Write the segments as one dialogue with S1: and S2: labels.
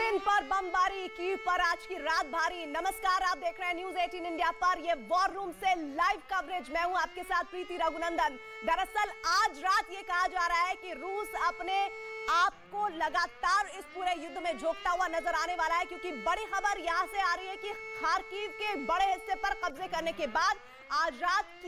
S1: Ukraine पर बमबारी, Kyiv पर आज की रात भारी। नमस्कार, आप देख रहे हैं न्यूज 18 इंडिया पर ये वॉर रूम से लाइव कवरेज। मैं हूं आपके साथ प्रीति रघुनंदन। दरअसल आज रात ये कहा जा रहा है कि रूस अपने आप को लगातार इस पूरे युद्ध में झोंकता हुआ नजर आने वाला है, क्योंकि बड़ी खबर यहां से आ रही है कि खार्किव के बड़े हिस्से पर कब्जे करने के बाद आज रात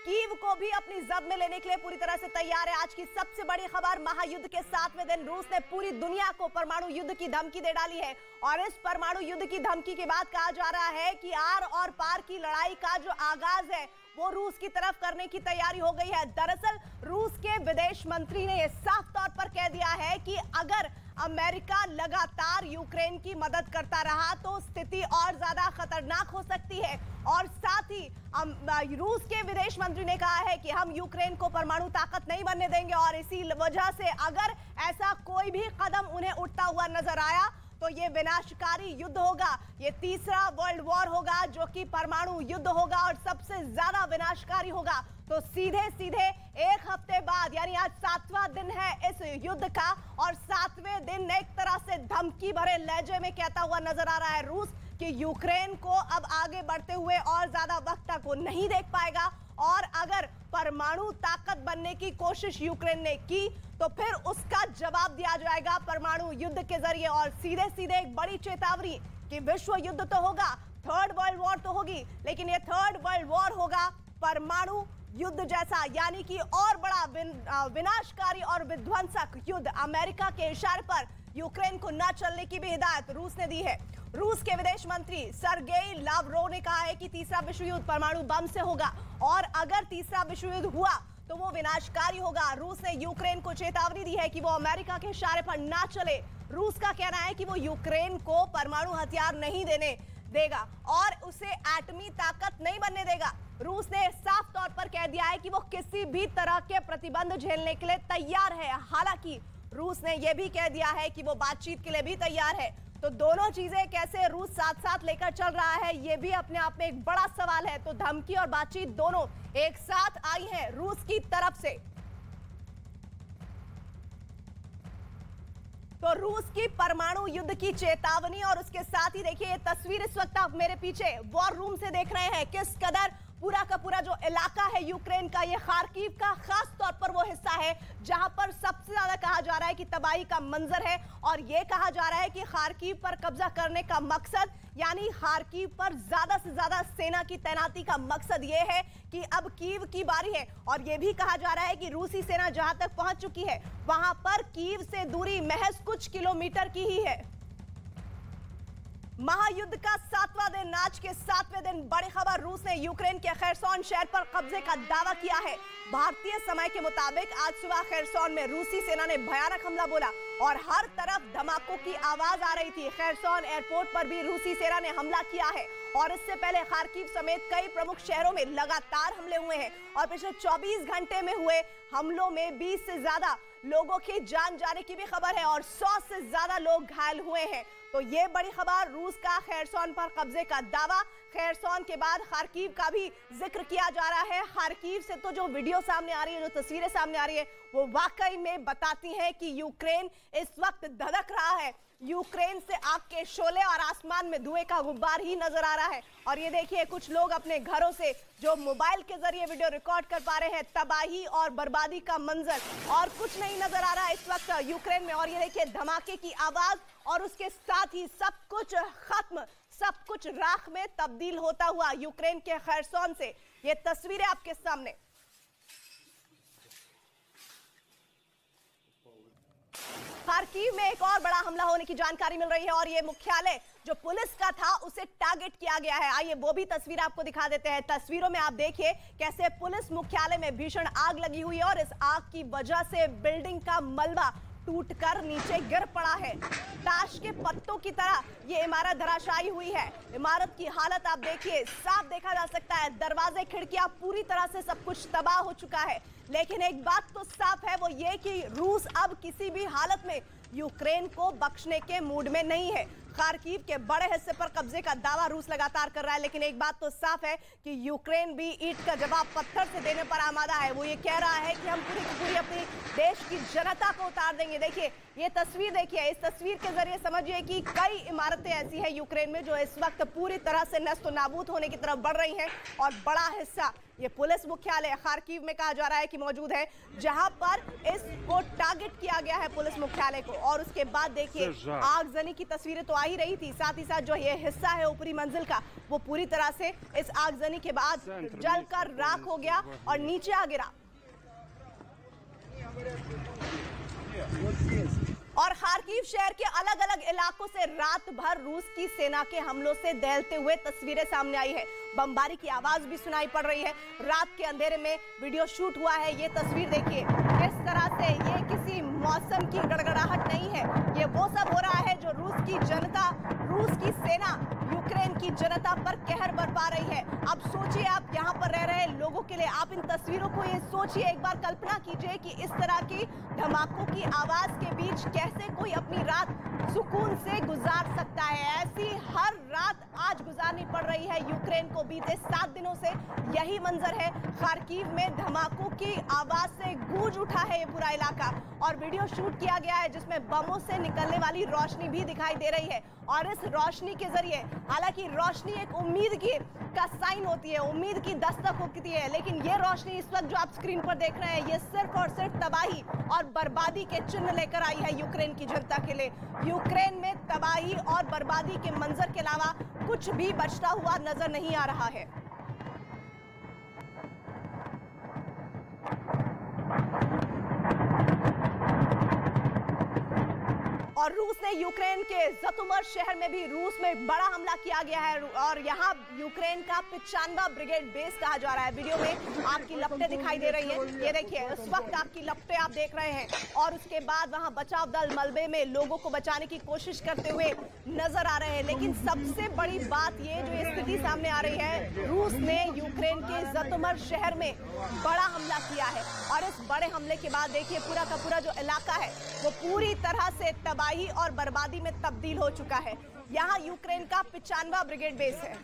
S1: कीव को भी अपनी जद में लेने के लिए पूरी तरह से तैयार है। आज की सबसे बड़ी खबर, महायुद्ध के 7वें दिन रूस ने पूरी दुनिया को परमाणु युद्ध की धमकी दे डाली है। और इस परमाणु युद्ध की धमकी के बाद कहा जा रहा है कि आर और पार की लड़ाई का जो आगाज है वो रूस की तरफ करने की तैयारी हो गई है। दरअसल रूस के विदेश मंत्री ने यह साफ तौर पर कह दिया है कि अगर अमेरिका लगातार यूक्रेन की मदद करता रहा तो स्थिति और ज्यादा खतरनाक हो सकती है। और साथ ही रूस के विदेश मंत्री ने कहा है कि हम यूक्रेन को परमाणु ताकत नहीं बनने देंगे, और इसी वजह से अगर ऐसा कोई भी कदम उन्हें उठता हुआ नजर आया तो ये विनाशकारी युद्ध होगा। ये तीसरा वर्ल्ड वॉर होगा जो कि परमाणु युद्ध होगा और सबसे ज्यादा विनाशकारी होगा। तो सीधे एक हफ्ते बाद, यानी आज 7वां दिन है इस युद्ध का, और 7वें दिन एक तरह से धमकी भरे लहजे में कहता हुआ नजर आ रहा है रूस कि यूक्रेन को अब आगे बढ़ते हुए और ज्यादा वक्त तक वो नहीं देख पाएगा, और अगर परमाणु ताकत बनने की कोशिश यूक्रेन ने की तो फिर उसका जवाब दिया जाएगा परमाणु युद्ध के जरिए। और सीधे एक बड़ी चेतावनी कि विश्व युद्ध तो होगा, थर्ड वर्ल्ड वॉर तो होगी, लेकिन ये थर्ड वर्ल्ड वॉर होगा परमाणु युद्ध जैसा, यानी कि और बड़ा विनाशकारी और विध्वंसक युद्ध। अमेरिका के इशारे पर यूक्रेन को न चलने की भी हिदायत रूस ने दी है। रूस के विदेश मंत्री सर्गेई लावरोव ने कहा है कि तीसरा विश्व युद्ध परमाणु बम से होगा, और अगर तीसरा विश्व युद्ध हुआ तो वो विनाशकारी होगा। रूस ने यूक्रेन को चेतावनी दी है कि वो अमेरिका के इशारे पर ना चले। रूस का कहना है कि वो यूक्रेन को परमाणु हथियार नहीं देने देगा और उसे एटमी ताकत नहीं बनने देगा। रूस ने साफ तौर पर कह दिया है कि वो किसी भी तरह के प्रतिबंध झेलने के लिए तैयार है। हालांकि रूस ने यह भी कह दिया है कि वो बातचीत के लिए भी तैयार है। तो दोनों चीजें कैसे रूस साथ साथ लेकर चल रहा है, ये भी अपने आप में एक बड़ा सवाल है। तो धमकी और बातचीत दोनों एक साथ आई है रूस की तरफ से। तो रूस की परमाणु युद्ध की चेतावनी, और उसके साथ ही देखिए ये तस्वीर इस वक्त आप मेरे पीछे वॉर रूम से देख रहे हैं, किस कदर पूरा का पूरा जो इलाका है यूक्रेन का, ये खार्किव का खास तौर पर वो हिस्सा है जहां पर सबसे ज्यादा कहा जा रहा है कि तबाही का मंजर है। और ये कहा जा रहा है कि खार्किव पर कब्जा करने का मकसद, यानी खार्किव पर ज्यादा से ज्यादा सेना की तैनाती का मकसद ये है कि अब कीव की बारी है। और ये भी कहा जा रहा है कि रूसी सेना जहां तक पहुंच चुकी है वहां पर कीव से दूरी महज कुछ किलोमीटर की ही है। महायुद्ध का 7वां दिन, आज के 7वें दिन बड़ी खबर, रूस ने यूक्रेन के खैरसोन शहर पर कब्जे का दावा किया है। भारतीय समय के मुताबिक आज सुबह खैरसोन में रूसी सेना ने भयानक हमला बोला और हर तरफ धमाकों की आवाज आ रही थी। खैरसोन एयरपोर्ट पर भी रूसी सेना ने हमला किया है, और इससे पहले खार्किव समेत कई प्रमुख शहरों में लगातार हमले हुए हैं। और पिछले 24 घंटे में हुए हमलों में 20 से ज्यादा लोगों की जान जाने की भी खबर है और 100 से ज्यादा लोग घायल हुए हैं। तो ये बड़ी खबर, रूस का खैरसोन पर कब्जे का दावा। खैरसोन के बाद खार्किव का भी जिक्र किया जा रहा है। खार्किव से तो जो वीडियो सामने आ रही है, जो तस्वीरें सामने आ रही है, वो वाकई में बताती हैं कि यूक्रेन इस वक्त धधक रहा है। यूक्रेन से आग के शोले और आसमान में धुएं का गुब्बार ही नजर आ रहा है। और ये देखिए कुछ लोग अपने घरों से जो मोबाइल के जरिए वीडियो रिकॉर्ड कर पा रहे हैं, तबाही और बर्बादी का मंजर, और कुछ नहीं नजर आ रहा है इस वक्त यूक्रेन में। और ये देखिए धमाके की आवाज, और उसके साथ ही सब कुछ खत्म, सब कुछ राख में तब्दील होता हुआ यूक्रेन के खैरसोन से। ये तस्वीरें आपके सामने। खार्किव में एक और बड़ा हमला होने की जानकारी मिल रही है, और ये मुख्यालय जो पुलिस का था उसे टारगेट किया गया है। आइए वो भी तस्वीर आपको दिखा देते हैं। तस्वीरों में आप देखिए कैसे पुलिस मुख्यालय में भीषण आग लगी हुई है, और इस आग की वजह से बिल्डिंग का मलबा टूटकर नीचे गिर पड़ा है। ताश के पत्तों की तरह ये इमारत धराशायी हुई है। इमारत की हालत आप देखिए, साफ देखा जा सकता है, दरवाजे खिड़कियां पूरी तरह से सब कुछ तबाह हो चुका है। लेकिन एक बात तो साफ है, वो ये कि रूस अब किसी भी हालत में यूक्रेन को बख्शने के मूड में नहीं है। खार्किव के बड़े हिस्से पर कब्जे का दावा रूस लगातार कर रहा है, लेकिन एक बात तो साफ है कि यूक्रेन भी ईंट का जवाब पत्थर से देने पर आमादा है। वो ये कह रहा है कि हम पूरी की पूरी अपनी देश की जनता को उतार देंगे। देखिए ये तस्वीर, देखिए इस तस्वीर के जरिए समझिए कि कई इमारतें ऐसी हैं यूक्रेन में जो इस वक्त पूरी तरह से नष्ट नाबूद होने की तरफ बढ़ रही हैं, और बड़ा हिस्सा ये पुलिस मुख्यालय खार्किव में कहा जा रहा है कि मौजूद है, जहां पर इसको टारगेट किया गया है पुलिस मुख्यालय को। और उसके बाद देखिए आगजनी की तस्वीरें तो आ ही रही थी, साथ ही साथ जो ये हिस्सा है ऊपरी मंजिल का वो पूरी तरह से इस आगजनी के बाद जलकर राख हो गया और नीचे आ गिरा। और खार्किव शहर के अलग अलग इलाकों से रात भर रूस की सेना के हमलों से दहलते हुए तस्वीरें सामने आई है। बमबारी की आवाज भी सुनाई पड़ रही है। रात के अंधेरे में वीडियो शूट हुआ है। ये तस्वीर देखिए किस तरह से, ये किसी मौसम की गड़गड़ाहट नहीं है, ये वो सब हो रहा है जो रूस की जनता, रूस की सेना यूक्रेन की जनता पर कहर बरपा रही है। अब सोचिए आप यहाँ पर रह रहे लोगों के लिए, आप इन तस्वीरों को ये सोचिए, एक बार कल्पना कीजिए कि इस तरह की धमाकों की आवाज के बीच कैसे कोई अपनी रात सुकून से गुजार सकता है। ऐसी हर रात आज गुजारनी पड़ रही है यूक्रेन को। बीते 7 दिनों से यही मंजर है। खार्किव में धमाकों की आवाज से गूंज उठा है ये पूरा इलाका, और वीडियो शूट किया गया है जिसमें बमों से निकलने वाली रोशनी भी दिखाई दे रही है। और इस रोशनी के जरिए, हालांकि रोशनी एक उम्मीद का साइन होती है, उम्मीद की दस्तक होती है, लेकिन ये रोशनी इस वक्त जो आप स्क्रीन पर देख रहे हैं, ये सिर्फ और सिर्फ तबाही और बर्बादी के चिन्ह लेकर आई है यूक्रेन की जनता के लिए। यूक्रेन में तबाही और बर्बादी के मंजर के अलावा कुछ भी बचता हुआ नजर नहीं आ रहा है। और रूस ने यूक्रेन के ज़तुमर शहर में भी रूस में बड़ा हमला किया गया है, और यहाँ यूक्रेन का 95वां ब्रिगेड बेस कहा जा रहा है। वीडियो में आपकी लपटें दिखाई दे रही हैं, ये देखिए उस वक्त आपकी लपटें आप देख रहे हैं। और उसके बाद वहाँ बचाव दल मलबे में लोगों को बचाने की कोशिश करते हुए नजर आ रहे हैं। लेकिन सबसे बड़ी बात ये जो स्थिति सामने आ रही है, रूस ने यूक्रेन के ज़तुमर शहर में बड़ा हमला किया है, और इस बड़े हमले के बाद देखिए पूरा का पूरा जो इलाका है वो पूरी तरह से तबाही और बर्बादी में तब्दील हो चुका है। यहां यूक्रेन का 95वां ब्रिगेड बेस है।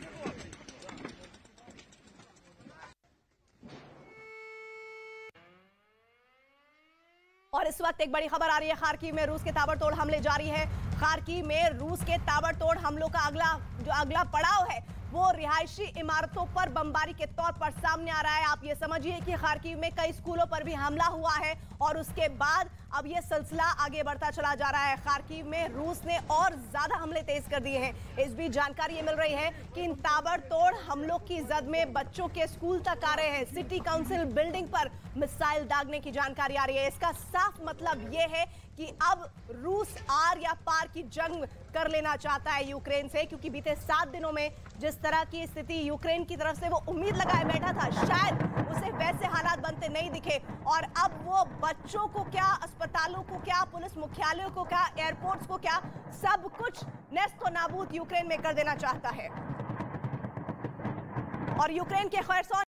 S1: और इस वक्त एक बड़ी खबर आ रही है, खार्किव में रूस के ताबड़तोड़ हमले जारी है। खार्किव में रूस के ताबड़तोड़ हमलों का अगला पड़ाव है वो रिहायशी इमारतों पर बमबारी के तौर पर सामने आ रहा है। आप ये समझिए कि खार्किव में कई स्कूलों पर भी हमला हुआ है, और उसके बाद अब ये सिलसिला आगे बढ़ता चला जा रहा है। खार्किव में रूस ने और ज्यादा हमले तेज कर दिए हैं। इस बीच जानकारी ये मिल रही है कि इन ताबड़तोड़ हमलों की जद में बच्चों के स्कूल तक आ रहे हैं। सिटी काउंसिल बिल्डिंग पर मिसाइल दागने की जानकारी आ रही है। इसका साफ मतलब ये है कि अब रूस आर या पार की जंग कर लेना चाहता है यूक्रेन से, क्योंकि बीते 7 दिनों में जिस तरह की स्थिति यूक्रेन की तरफ से वो उम्मीद लगाए बैठा था, शायद उसे वैसे हालात बनते नहीं दिखे। और अब वो बच्चों को क्या, अस्पतालों को क्या, पुलिस मुख्यालयों को क्या, एयरपोर्ट्स को क्या, सब कुछ नेस्त नाबूद यूक्रेन में कर देना चाहता है। और यूक्रेन के खैरसौन